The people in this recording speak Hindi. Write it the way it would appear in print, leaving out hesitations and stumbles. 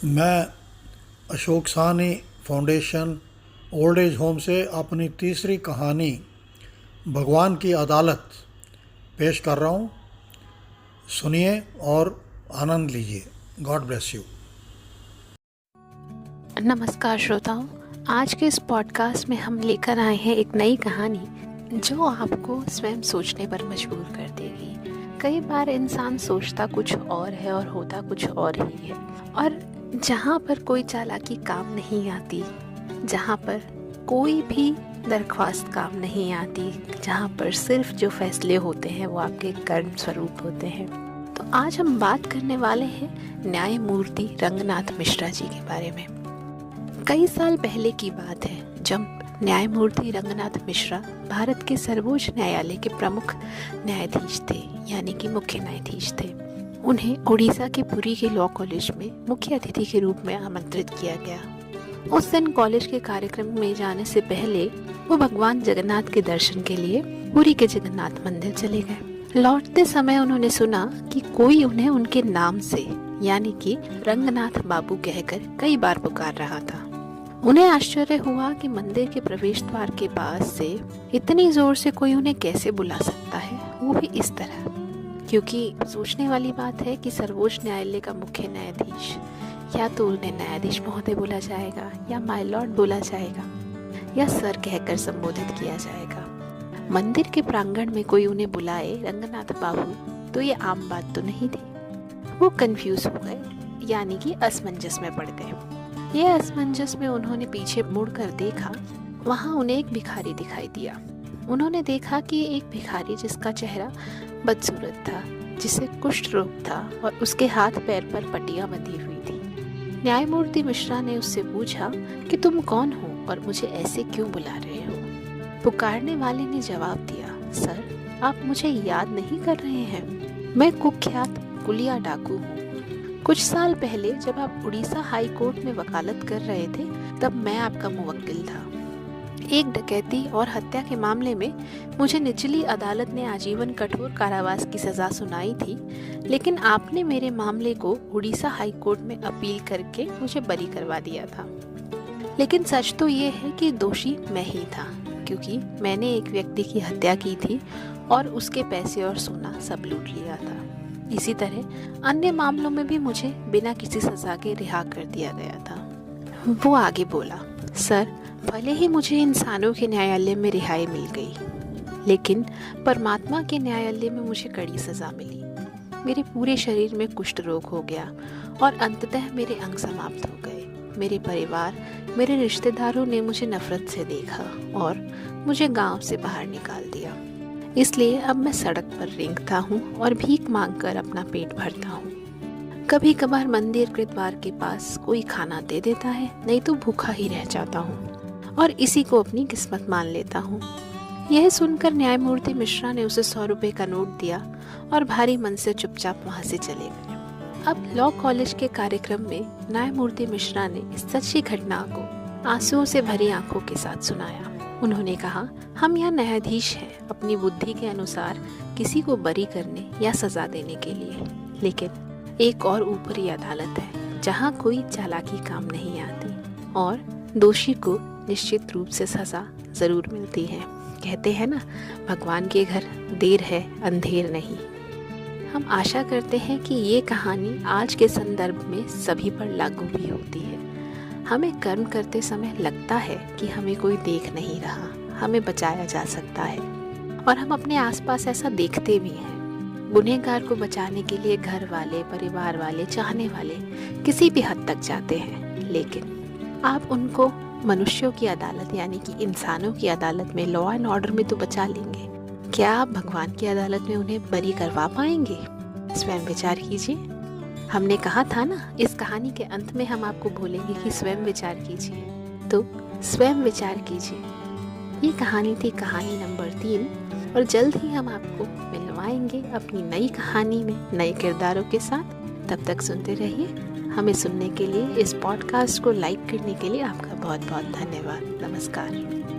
मैं Ashok Sahni foundation old age home से अपनी तीसरी कहानी भगवान की अदालत पेश कर रहा हूँ। सुनिए और आनंद लीजिए। God bless you. नमस्कार श्रोताओं, आज के इस पॉडकास्ट में हम लेकर आए हैं एक नई कहानी जो आपको स्वयं सोचने पर मजबूर कर देगी। कई बार इंसान सोचता कुछ और है और होता कुछ और ही है, और जहाँ पर कोई चालाकी काम नहीं आती, जहाँ पर कोई भी दरख्वास्त काम नहीं आती, जहाँ पर सिर्फ जो फैसले होते हैं वो आपके कर्म स्वरूप होते हैं। तो आज हम बात करने वाले हैं न्यायमूर्ति रंगनाथ मिश्रा जी के बारे में। कई साल पहले की बात है जब न्यायमूर्ति रंगनाथ मिश्रा भारत के सर्वोच्च न्यायालय के प्रमुख न्यायाधीश थे, यानी कि मुख्य न्यायाधीश थे। उन्हें उड़ीसा के पुरी के लॉ कॉलेज में मुख्य अतिथि के रूप में आमंत्रित किया गया। उस दिन कॉलेज के कार्यक्रम में जाने से पहले वो भगवान जगन्नाथ के दर्शन के लिए पुरी के जगन्नाथ मंदिर चले गए। लौटते समय उन्होंने सुना कि कोई उन्हें उनके नाम से, यानी कि रंगनाथ बाबू कहकर कई बार पुकार रहा था। उन्हें आश्चर्य हुआ कि मंदिर के प्रवेश द्वार के पास से इतनी जोर से कोई उन्हें कैसे बुला सकता है, वो भी इस तरह। क्योंकि सोचने वाली बात है कि सर्वोच्च न्यायालय का मुख्य न्यायाधीश, या तो उन्हें न्यायाधीश महोदय बोला जाएगा, या माय लॉर्ड बोला जाएगा, या सर कहकर संबोधित किया जाएगा। मंदिर के प्रांगण में कोई उन्हें बुलाए रंगनाथ बाबू, तो ये आम बात तो नहीं थी। वो कंफ्यूज हो गए, यानी कि असमंजस में पड़ गए। ये असमंजस में उन्होंने पीछे मुड़कर देखा। वहाँ उन्हें एक भिखारी दिखाई दिया। उन्होंने देखा कि एक भिखारी जिसका चेहरा बदसूरत था, जिसे कुष्ठ रोग था और उसके हाथ पैर पर पट्टियां बंधी हुई थी। न्यायमूर्ति मिश्रा ने उससे पूछा कि तुम कौन हो और मुझे ऐसे क्यों बुला रहे हो? पुकारने वाले ने जवाब दिया, सर, आप मुझे याद नहीं कर रहे हैं, मैं कुख्यात कुलिया डाकू हूँ। कुछ साल पहले जब आप उड़ीसा हाई कोर्ट में वकालत कर रहे थे, तब मैं आपका मुवक्किल था। एक डकैती और हत्या के मामले में मुझे निचली अदालत ने आजीवन कठोर कारावास की सजा सुनाई थी, लेकिन आपने मेरे मामले को उड़ीसा हाई कोर्ट में अपील करके मुझे बरी करवा दिया था। लेकिन सच तो ये है कि दोषी मैं ही था, क्योंकि मैंने एक व्यक्ति की हत्या की थी और उसके पैसे और सोना सब लूट लिया था। इसी तरह अन्य मामलों में भी मुझे बिना किसी सजा के रिहा कर दिया गया था। वो आगे बोला, सर, भले ही मुझे इंसानों के न्यायालय में रिहाई मिल गई, लेकिन परमात्मा के न्यायालय में मुझे कड़ी सजा मिली। मेरे पूरे शरीर में कुष्ठ रोग हो गया और अंततः मेरे अंग समाप्त हो गए। मेरे परिवार, मेरे रिश्तेदारों ने मुझे नफरत से देखा और मुझे गांव से बाहर निकाल दिया। इसलिए अब मैं सड़क पर रेंगता हूँ और भीख मांगकर अपना पेट भरता हूँ। कभी कभार मंदिर के द्वार के पास कोई खाना दे देता है, नहीं तो भूखा ही रह जाता हूँ और इसी को अपनी किस्मत मान लेता हूँ। यह सुनकर न्यायमूर्ति मिश्रा ने उसे 100 रुपए का नोट दिया और भारी मन से चुपचाप वहाँ से चले गए। अब लॉ कॉलेज के कार्यक्रम में न्यायमूर्ति मिश्रा ने इस सच्ची घटना को आंसुओं से भरी आंखों के साथ सुनाया। उन्होंने कहा, हम यहाँ न्यायाधीश हैं अपनी बुद्धि के अनुसार किसी को बरी करने या सजा देने के लिए, लेकिन एक और ऊपरी अदालत है जहाँ कोई चालाकी काम नहीं आती और दोषी को निश्चित रूप से सजा जरूर मिलती है। कहते हैं ना, भगवान के घर देर है अंधेर नहीं। हम आशा करते हैं कि ये कहानी आज के संदर्भ में सभी पर लागू भी होती है। हमें कर्म करते समय लगता है कि हमें कोई देख नहीं रहा, हमें बचाया जा सकता है, और हम अपने आसपास ऐसा देखते भी हैं। गुनहगार को बचाने के लिए घर वाले, परिवार वाले, चाहने वाले किसी भी हद तक जाते हैं, लेकिन आप उनको मनुष्यों की अदालत, यानी कि इंसानों की अदालत में, लॉ एंड ऑर्डर में तो बचा लेंगे, क्या आप भगवान की अदालत में उन्हें बरी करवा पाएंगे? स्वयं विचार कीजिए। हमने कहा था ना, इस कहानी के अंत में हम आपको बोलेंगे कि स्वयं विचार कीजिए, तो स्वयं विचार कीजिए। ये कहानी थी कहानी नंबर 3, और जल्द ही हम आपको मिलवाएंगे अपनी नई कहानी में नए किरदारों के साथ। तब तक सुनते रहिए। हमें सुनने के लिए, इस पॉडकास्ट को लाइक करने के लिए आपका बहुत बहुत धन्यवाद। नमस्कार।